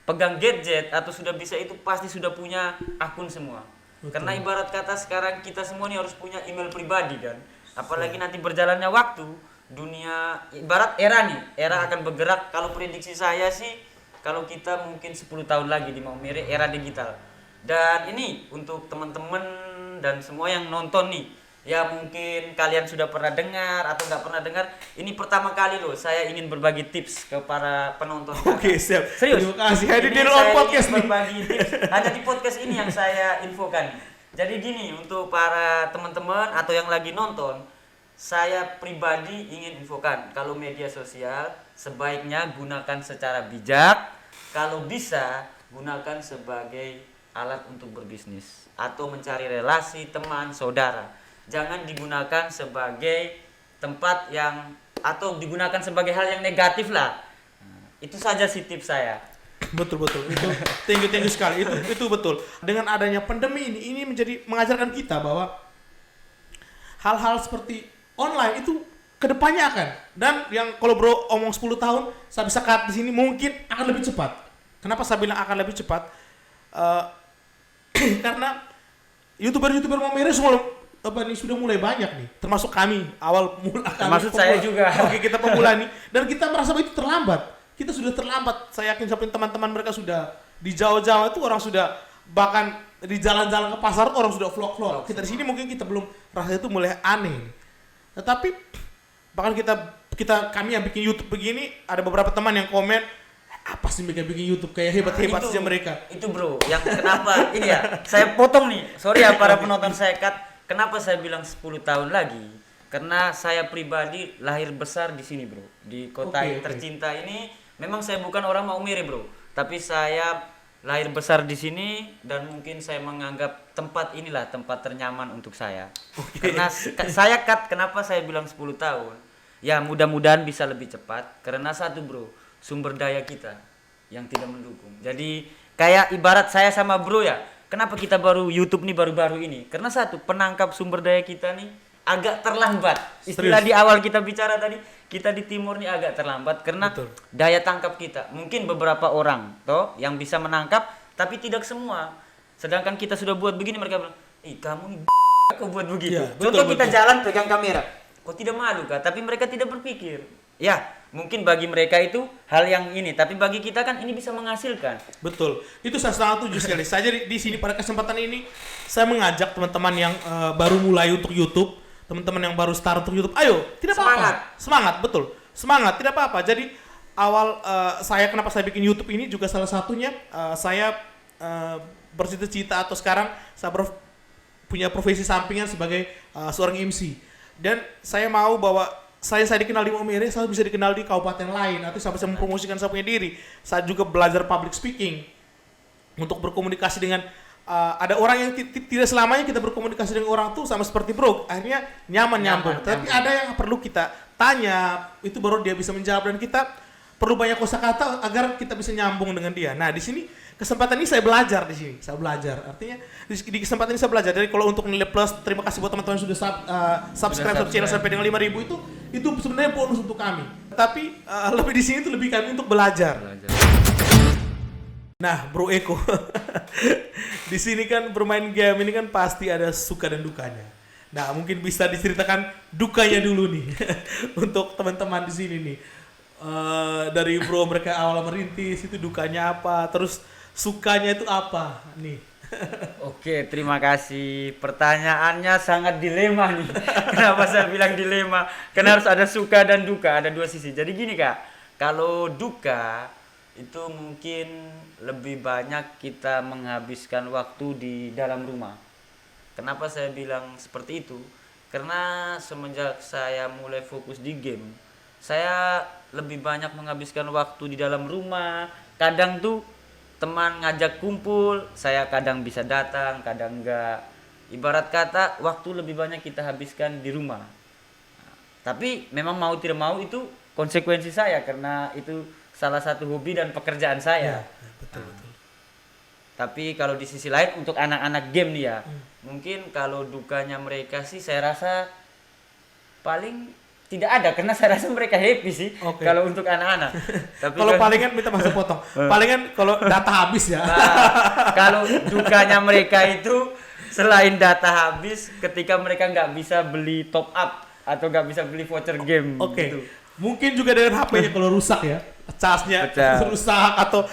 pegang gadget atau sudah bisa itu pasti sudah punya akun semua. Betul. Karena ibarat kata sekarang kita semua nih harus punya email pribadi kan. Apalagi nanti berjalannya waktu, dunia ibarat era akan bergerak. Kalau prediksi saya sih kalau kita mungkin 10 tahun lagi di Maumere era digital. Dan ini untuk teman-teman dan semua yang nonton nih, ya mungkin kalian sudah pernah dengar atau nggak pernah dengar. Ini pertama kali loh saya ingin berbagi tips ke para penonton. Oke, siap. Serius. Terima kasih. Hadir Ini di saya Lone ingin Podcast nih. berbagi tips. Hanya di podcast ini yang saya infokan. Jadi gini, untuk para teman-teman atau yang lagi nonton, saya pribadi ingin infokan kalau media sosial sebaiknya gunakan secara bijak. Kalau bisa gunakan sebagai alat untuk berbisnis atau mencari relasi teman saudara. Jangan digunakan sebagai tempat yang atau digunakan sebagai hal yang negatif lah. Itu saja sih tips saya. Betul itu tinggi sekali itu betul. Dengan adanya pandemi ini menjadi mengajarkan kita bahwa hal-hal seperti online itu kedepannya akan, dan yang kalau bro omong 10 tahun saya bisa cut di sini mungkin akan lebih cepat. Kenapa saya bilang akan lebih cepat? Karena youtuber Momere semua sudah mulai banyak nih, termasuk kami Termasuk saya juga. Oke, kita pemula nih, dan kita merasa bahwa itu terlambat. Kita sudah terlambat. Saya yakin sampai teman-teman mereka sudah di Jawa itu orang sudah, bahkan di jalan-jalan ke pasar orang sudah vlog. Kita di sini mungkin kita belum, rasanya itu mulai aneh. Tetapi bahkan kami yang bikin YouTube begini, ada beberapa teman yang komen, apa sih mereka bikin YouTube kayak hebat-hebat saja mereka. Itu bro, yang kenapa ini ya, saya potong nih. Sorry ya para penonton saya cut. Kenapa saya bilang 10 tahun lagi? Karena saya pribadi lahir besar di sini bro, di kota yang tercinta ini. Memang saya bukan orang Maumere bro, tapi saya lahir besar di sini dan mungkin saya menganggap tempat inilah tempat ternyaman untuk saya. Karena saya kenapa saya bilang 10 tahun? Ya mudah-mudahan bisa lebih cepat karena satu bro, sumber daya kita yang tidak mendukung. Jadi kayak ibarat saya sama bro ya, kenapa kita baru YouTube nih baru-baru ini? Karena satu, penangkap sumber daya kita nih agak terlambat. Istilah di awal kita bicara tadi, kita di timur nih agak terlambat karena daya tangkap kita. Mungkin beberapa orang toh yang bisa menangkap, tapi tidak semua. Sedangkan kita sudah buat begini, mereka bilang, kamu nih kok buat begitu. Ya, contoh kita jalan pegang kamera, kok tidak malu kah? Tapi mereka tidak berpikir. Ya, mungkin bagi mereka itu hal yang ini, tapi bagi kita kan ini bisa menghasilkan. Betul, itu saya sangat setuju sekali. Saya di sini pada kesempatan ini saya mengajak teman-teman yang baru mulai untuk YouTube, teman-teman yang baru start untuk YouTube, ayo, tidak apa-apa. Semangat, betul. Semangat, tidak apa-apa. Jadi awal kenapa saya bikin YouTube ini juga salah satunya saya bercita-cita atau sekarang saya punya profesi sampingan sebagai seorang MC. Dan saya mau bahwa saya dikenal di Maumere, saya bisa dikenal di kabupaten lain, atau saya bisa mempromosikan saya punya diri. Saya juga belajar public speaking untuk berkomunikasi dengan ada orang yang tidak selamanya kita berkomunikasi dengan orang tuh sama seperti bro, akhirnya nyambung. Tapi ada yang perlu kita tanya, itu baru dia bisa menjawab, dan kita perlu banyak kosakata agar kita bisa nyambung dengan dia. Nah di sini kesempatan ini saya belajar di sini, artinya di kesempatan ini saya belajar. Jadi kalau untuk nilai plus, terima kasih buat teman-teman yang sudah subscribe channel sampai dengan 5.000 itu sebenarnya bonus untuk kami. Tapi lebih di sini itu lebih kami untuk belajar. Nah, Bro Eko, di sini kan bermain game ini kan pasti ada suka dan dukanya. Nah, mungkin bisa diceritakan dukanya dulu nih untuk teman-teman di sini nih. Dari Bro mereka awal merintis itu dukanya apa, terus sukanya itu apa nih? Oke, terima kasih. Pertanyaannya sangat dilema nih. Kenapa saya bilang dilema? Karena harus ada suka dan duka, ada dua sisi. Jadi gini Kak, kalau duka itu mungkin lebih banyak kita menghabiskan waktu di dalam rumah. Kenapa saya bilang seperti itu? Karena semenjak saya mulai fokus di game, saya lebih banyak menghabiskan waktu di dalam rumah. Kadang tuh teman ngajak kumpul, saya kadang bisa datang, kadang enggak. Ibarat kata waktu lebih banyak kita habiskan di rumah. Tapi memang mau tidak mau itu konsekuensi saya karena itu salah satu hobi dan pekerjaan saya. Ya, betul. Tapi kalau di sisi lain untuk anak-anak game nih ya, mungkin kalau dukanya mereka sih saya rasa paling tidak ada karena saya rasa mereka happy sih kalau untuk anak-anak. Tapi kalau palingan minta masuk potong. Palingan kalau data habis ya. Kalau dukanya mereka itu selain data habis ketika mereka nggak bisa beli top up atau nggak bisa beli voucher game. Gitu. Mungkin juga dengan HP-nya kalau rusak ya, casnya rusak atau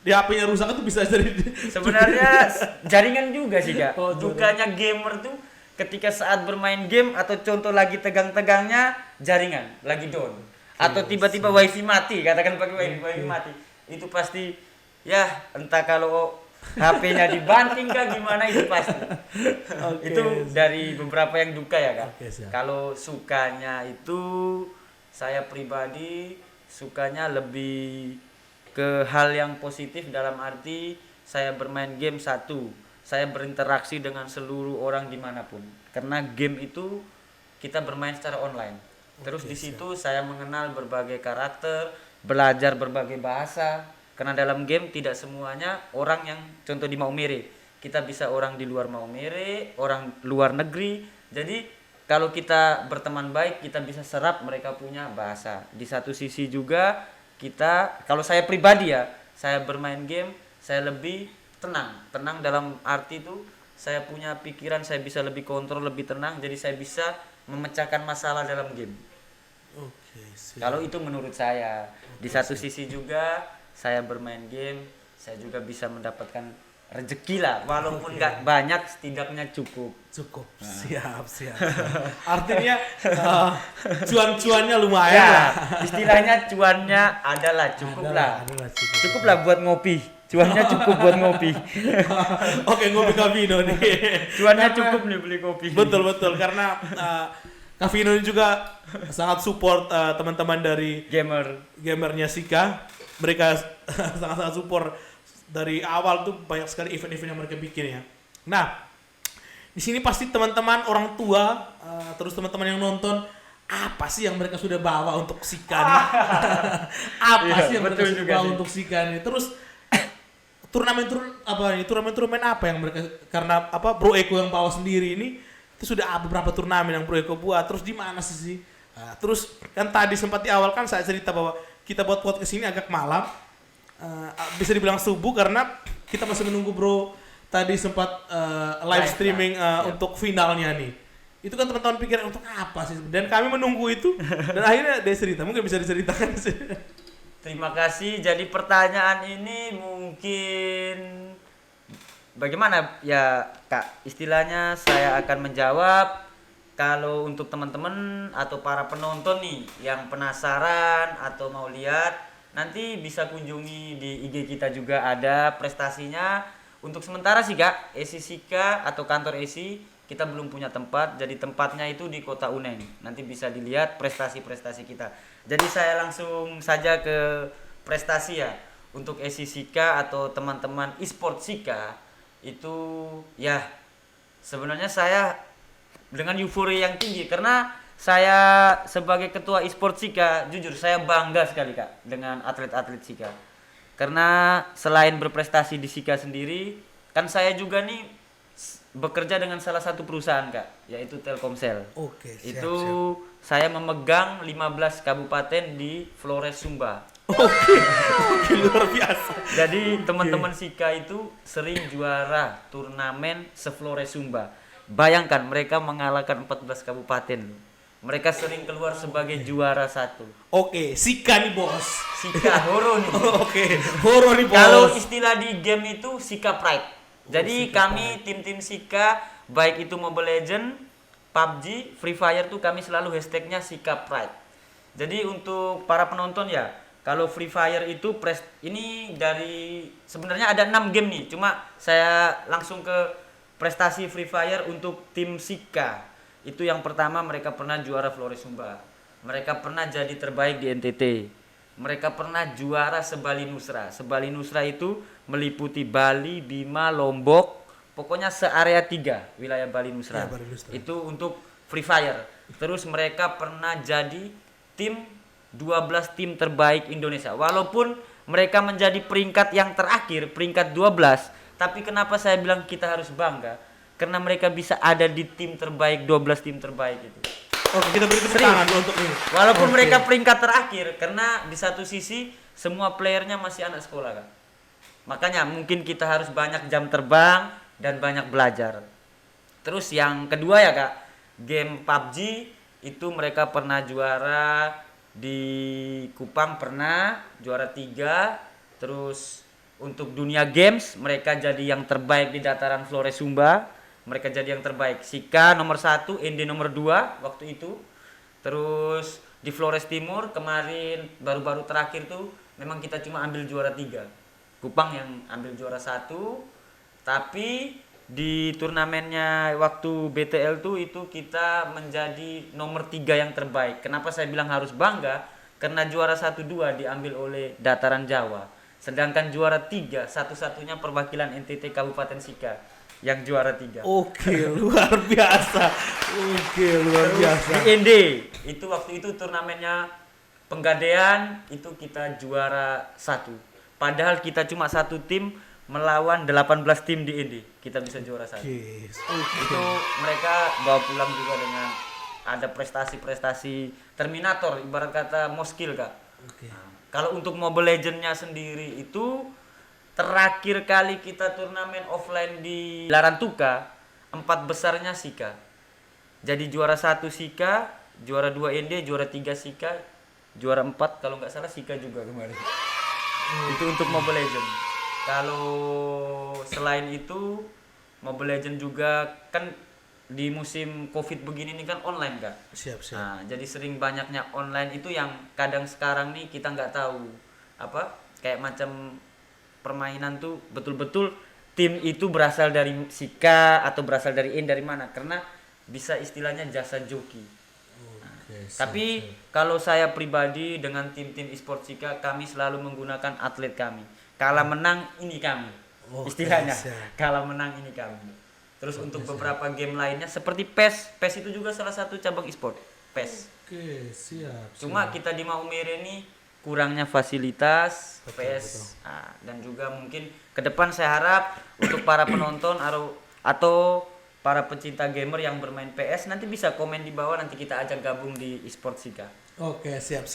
di HP-nya rusak itu bisa jadi. Sebenarnya jaringan juga sih Kak. Dukanya gamer tuh ketika saat bermain game atau contoh lagi tegang-tegangnya jaringan lagi down atau tiba-tiba wifi mati, katakan pakai wifi mati, itu pasti ya entah kalau HP-nya dibanting kah gimana itu pasti. Itu dari beberapa yang duka ya Kak. Kalau sukanya itu saya pribadi sukanya lebih ke hal yang positif dalam arti saya bermain game satu, saya berinteraksi dengan seluruh orang dimanapun. Karena game itu kita bermain secara online. Terus di situ saya mengenal berbagai karakter, belajar berbagai bahasa. Karena dalam game tidak semuanya orang yang contoh di Maumere. Kita bisa orang di luar Maumere, orang luar negeri. Jadi kalau kita berteman baik, kita bisa serap mereka punya bahasa. Di satu sisi juga kita, kalau saya pribadi ya, saya bermain game, saya lebih tenang. Tenang dalam arti itu saya punya pikiran, saya bisa lebih kontrol, lebih tenang. Jadi saya bisa memecahkan masalah dalam game. Oke, siap. Kalau itu menurut saya. Di satu sisi juga saya bermain game, saya juga bisa mendapatkan rezeki lah, walaupun nggak banyak, setidaknya cukup. Cukup. Siap. Artinya cuan-cuannya lumayan Ya, lah. istilahnya cuannya adalah cukup lah. Adalah cukup. Cukup lah buat ngopi. Cuannya cukup buat ngopi. Oke, ngopi Kavino nih. Cuannya cukup nih beli kopi. Betul karena Kavino ini juga sangat support teman-teman dari gamernya Sika. Mereka sangat support dari awal tuh, banyak sekali event-event yang mereka bikin ya. Nah, di sini pasti teman-teman orang tua terus teman-teman yang nonton, apa sih yang mereka sudah bawa untuk Sika nih? Apa Iya, sih yang mereka betul sudah juga bawa sih. untuk Sika nih? Terus turnamen apa yang mereka, karena Bro Eko yang bawa sendiri ini itu sudah beberapa turnamen yang Bro Eko buat. Terus di mana sih? Nah, terus kan tadi sempat di awal kan saya cerita bahwa kita buat podcast ini agak malam, bisa dibilang subuh karena kita masih menunggu Bro tadi sempat live streaming untuk finalnya nih. Itu kan teman-teman pikir untuk apa sih? Dan kami menunggu itu dan akhirnya dia cerita. Mungkin bisa diceritakan sih. Terima kasih. Jadi pertanyaan ini mungkin bagaimana ya Kak? Istilahnya saya akan menjawab. Kalau untuk teman-teman atau para penonton nih yang penasaran atau mau lihat, nanti bisa kunjungi di IG kita juga ada prestasinya. Untuk sementara sih Kak, ESI Sika atau kantor ESI kita belum punya tempat. Jadi tempatnya itu di Kota Uneng. Nanti bisa dilihat prestasi-prestasi kita. Jadi saya langsung saja ke prestasi ya. Untuk ESI Sika atau teman-teman e-sport Sika itu ya sebenarnya saya dengan euforia yang tinggi karena saya sebagai ketua e-sport Sika, jujur saya bangga sekali Kak dengan atlet-atlet Sika. Karena selain berprestasi di Sika sendiri, kan saya juga nih bekerja dengan salah satu perusahaan Kak, yaitu Telkomsel. Oke, siap, Itu saya memegang 15 kabupaten di Flores Sumba. Oke, luar biasa. Jadi teman-teman Sika itu sering juara turnamen se-Flores Sumba. Bayangkan mereka mengalahkan 14 kabupaten. Mereka sering keluar sebagai juara satu. Oke, Sika nih bos. Sika horo nih. Oke, horo nih bos. Kalau istilah di game itu Sika Pride. Jadi kami tim-tim Sika, baik itu Mobile Legend, PUBG, Free Fire tuh kami selalu hashtagnya Sika Pride. Jadi untuk para penonton ya, kalau Free Fire itu ini dari sebenarnya ada 6 game nih. Cuma saya langsung ke prestasi Free Fire untuk tim Sika. Itu yang pertama, mereka pernah juara Flores Sumba. Mereka pernah jadi terbaik di NTT. Mereka pernah juara Sebali Nusra. Sebali Nusra itu meliputi Bali, Bima, Lombok, pokoknya se-area 3 wilayah Bali Nusra. Ya, Bali Nusra. Itu untuk Free Fire. Terus mereka pernah jadi tim 12 tim terbaik Indonesia. Walaupun mereka menjadi peringkat yang terakhir, peringkat 12, tapi kenapa saya bilang kita harus bangga? Karena mereka bisa ada di tim terbaik, 12 tim terbaik itu. Oke, kita beri tepuk tangan untuk ini. Walaupun mereka peringkat terakhir, karena di satu sisi semua playernya masih anak sekolah kan. Makanya mungkin kita harus banyak jam terbang dan banyak belajar. Terus yang kedua ya Kak, game PUBG itu mereka pernah juara di Kupang, pernah juara 3. Terus untuk dunia games mereka jadi yang terbaik di dataran Flores Sumba. Mereka jadi yang terbaik. Sika nomor 1, ND nomor 2 waktu itu. Terus di Flores Timur kemarin baru-baru terakhir tuh memang kita cuma ambil juara 3. Kupang yang ambil juara 1. Tapi di turnamennya waktu BTL tuh itu kita menjadi nomor 3 yang terbaik. Kenapa saya bilang harus bangga? Karena juara 1-2 diambil oleh dataran Jawa. Sedangkan juara 3 satu-satunya perwakilan NTT Kabupaten Sika yang juara 3. Oke, luar biasa. Oke, luar biasa. Di ND itu waktu itu turnamennya Penggadean itu kita juara 1. Padahal kita cuma satu tim melawan 18 tim di ND. Kita bisa juara 1. Oke. Itu mereka bawa pulang juga dengan ada prestasi-prestasi Terminator, ibarat kata Moskil, Kak. Oke. Nah, kalau untuk Mobile Legends-nya sendiri itu terakhir kali kita turnamen offline di Larantuka, 4 besarnya Sika. Jadi juara 1 Sika, juara 2 ND, juara 3 Sika, juara 4 kalau nggak salah Sika juga kemarin. Itu untuk Mobile Legends. Kalau selain itu Mobile Legends juga kan di musim Covid begini nih kan online, Kak. Siap. Nah, jadi sering banyaknya online itu yang kadang sekarang nih kita nggak tahu apa kayak macam permainan tuh betul-betul tim itu berasal dari Sika atau berasal dari dari mana, karena bisa istilahnya jasa joki. Oke, Tapi kalau saya pribadi dengan tim-tim e-sport Sika, kami selalu menggunakan atlet kami. Kalah menang ini kami. Oke, Istilahnya siap. kalah menang ini kami. Terus untuk beberapa game lainnya seperti PES, PES itu juga salah satu cabang e-sport. PES. Oke, siap. Cuma kita di Maumere ini kurangnya fasilitas Betul, PES. betul. Nah, dan juga mungkin ke depan saya harap untuk para penonton atau para pecinta gamer yang bermain PS nanti bisa komen di bawah, nanti kita ajak gabung di e-sport Sika. Oke, siap.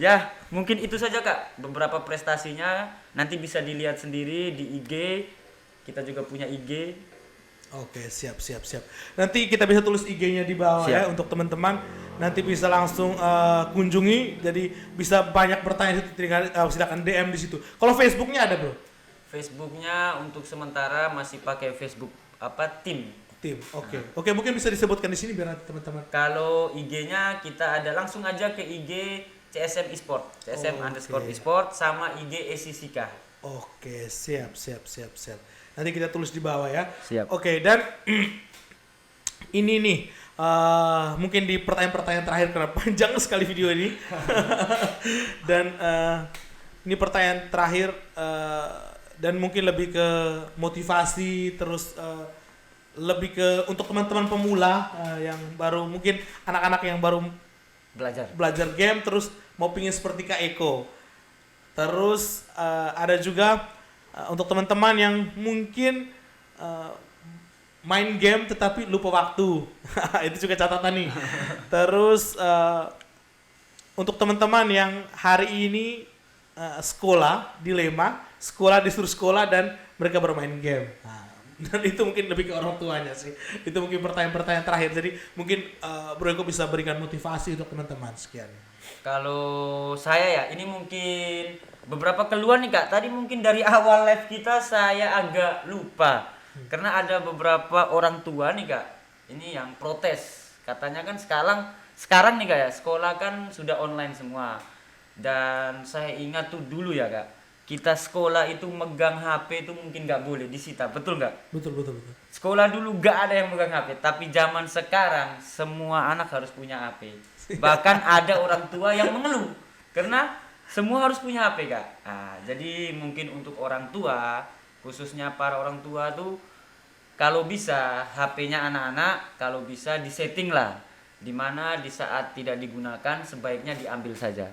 Ya, mungkin itu saja, Kak. Beberapa prestasinya nanti bisa dilihat sendiri di IG. Kita juga punya IG. Oke, siap. Nanti kita bisa tulis IG-nya di bawah Siap. ya untuk teman-teman. Nanti bisa langsung kunjungi. Jadi bisa banyak bertanya di situ. Silakan DM di situ. Kalau Facebooknya ada, Bro? Facebooknya untuk sementara masih pakai Facebook tim. Tim. Oke, mungkin bisa disebutkan di sini biar nanti teman-teman. Kalau IG-nya kita ada, langsung aja ke IG CSM Esport, CSM underscore Esport, sama IG Sika. Oke, siap. Nanti kita tulis di bawah ya. Siap. Oke, dan ini nih mungkin di pertanyaan-pertanyaan terakhir karena panjang sekali video ini. Dan ini pertanyaan terakhir dan mungkin lebih ke motivasi, terus lebih ke untuk teman-teman pemula yang baru, mungkin anak-anak yang baru belajar game terus mau pingin seperti Kak Eko. Terus ada juga untuk teman-teman yang mungkin main game tetapi lupa waktu. Itu juga catatan nih. Terus untuk teman-teman yang hari ini sekolah dilema, sekolah disuruh sekolah dan mereka bermain game. Dan itu mungkin lebih ke orang tuanya sih. Itu mungkin pertanyaan-pertanyaan terakhir. Jadi mungkin Bro Eko bisa berikan motivasi untuk teman-teman. Sekian. Kalau saya ya, ini mungkin beberapa keluhan nih, Kak. Tadi mungkin dari awal live kita saya agak lupa. Karena ada beberapa orang tua nih, Kak. Ini yang protes. Katanya kan sekarang nih, Kak, ya, sekolah kan sudah online semua. Dan saya ingat tuh dulu ya, Kak. Kita sekolah itu megang HP itu mungkin nggak boleh disita, betul nggak? Betul. Sekolah dulu nggak ada yang megang HP, tapi zaman sekarang semua anak harus punya HP. Bahkan ada orang tua yang mengeluh karena semua harus punya HP, Kak. Nah, jadi mungkin untuk orang tua, khususnya para orang tua tuh, kalau bisa HP-nya anak-anak, kalau bisa disetting lah, dimana di saat tidak digunakan sebaiknya diambil saja.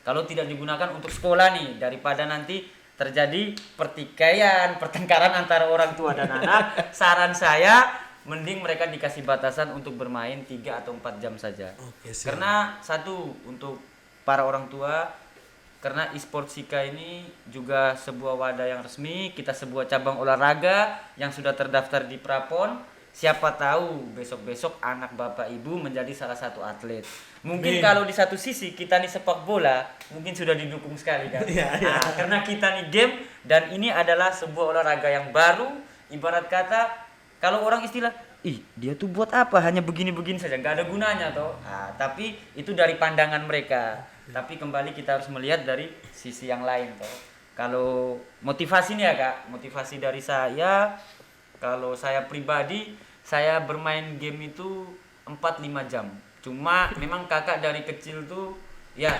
Kalau tidak digunakan untuk sekolah nih, daripada nanti terjadi pertengkaran antara orang tua dan anak, saran saya mending mereka dikasih batasan untuk bermain 3 atau 4 jam saja. Oke, siap. Karena satu, untuk para orang tua, karena e-sport Sika ini juga sebuah wadah yang resmi, kita sebuah cabang olahraga yang sudah terdaftar di Prapon. Siapa tahu besok-besok anak bapak ibu menjadi salah satu atlet. Mungkin kalau di satu sisi kita nih sepak bola mungkin sudah didukung sekali kan. Iya. Nah, karena kita nih game dan ini adalah sebuah olahraga yang baru. Ibarat kata kalau orang istilah, dia tuh buat apa? Hanya begini-begini saja, nggak ada gunanya toh. Nah, tapi itu dari pandangan mereka. Tapi kembali kita harus melihat dari sisi yang lain toh. Kalau motivasi nih ya, Kak, motivasi dari saya, kalau saya pribadi, saya bermain game itu 4-5 jam. Cuma memang kakak dari kecil tuh, ya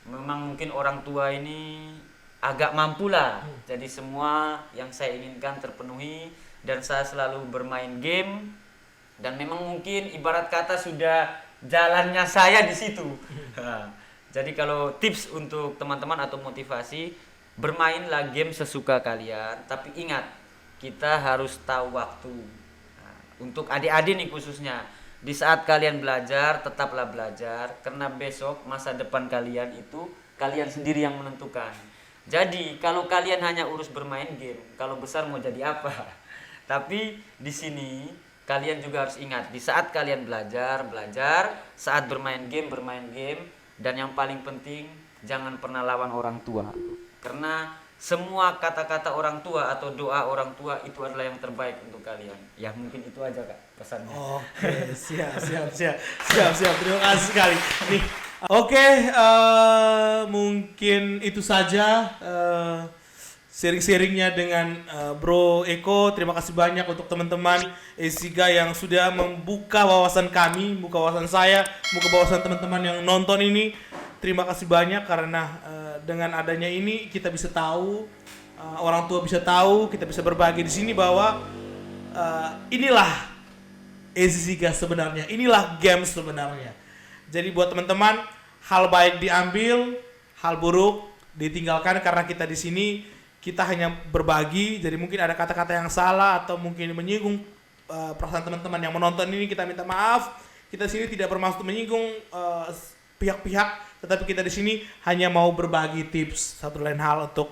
memang mungkin orang tua ini agak mampu lah. Jadi semua yang saya inginkan terpenuhi dan saya selalu bermain game dan memang mungkin ibarat kata sudah jalannya saya di situ. Jadi kalau tips untuk teman-teman atau motivasi, bermainlah game sesuka kalian, tapi ingat kita harus tahu waktu. Nah, untuk adik-adik nih khususnya, di saat kalian belajar tetaplah belajar karena besok masa depan kalian itu kalian sendiri yang menentukan. Jadi kalau kalian hanya urus bermain game, kalau besar mau jadi apa? Tapi di sini kalian juga harus ingat, di saat kalian belajar, saat bermain game, dan yang paling penting jangan pernah lawan orang tua. Karena semua kata-kata orang tua atau doa orang tua itu adalah yang terbaik untuk kalian. Ya mungkin itu aja Kak pesannya. Oke, siap. Terima kasih sekali. Nih, oke, mungkin itu saja sharing-sharingnya dengan Bro Eko. Terima kasih banyak untuk teman-teman Esiga yang sudah membuka wawasan kami, membuka wawasan saya, membuka wawasan teman-teman yang nonton ini. Terima kasih banyak karena dengan adanya ini kita bisa tahu, orang tua bisa tahu, kita bisa berbagi di sini bahwa inilah Esiga sebenarnya, inilah games sebenarnya. Jadi buat teman-teman, hal baik diambil, hal buruk ditinggalkan karena kita di sini kita hanya berbagi. Jadi mungkin ada kata-kata yang salah atau mungkin menyinggung perasaan teman-teman yang menonton ini, kita minta maaf. Kita di sini tidak bermaksud menyinggung pihak-pihak, tetapi kita di sini hanya mau berbagi tips satu lain hal untuk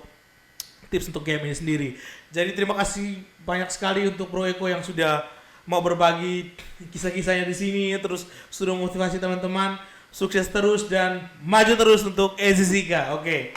tips untuk game ini sendiri. Jadi terima kasih banyak sekali untuk Bro Eko yang sudah mau berbagi kisah-kisahnya di sini, terus sudah motivasi teman-teman. Sukses terus dan maju terus untuk Ezizika. Oke.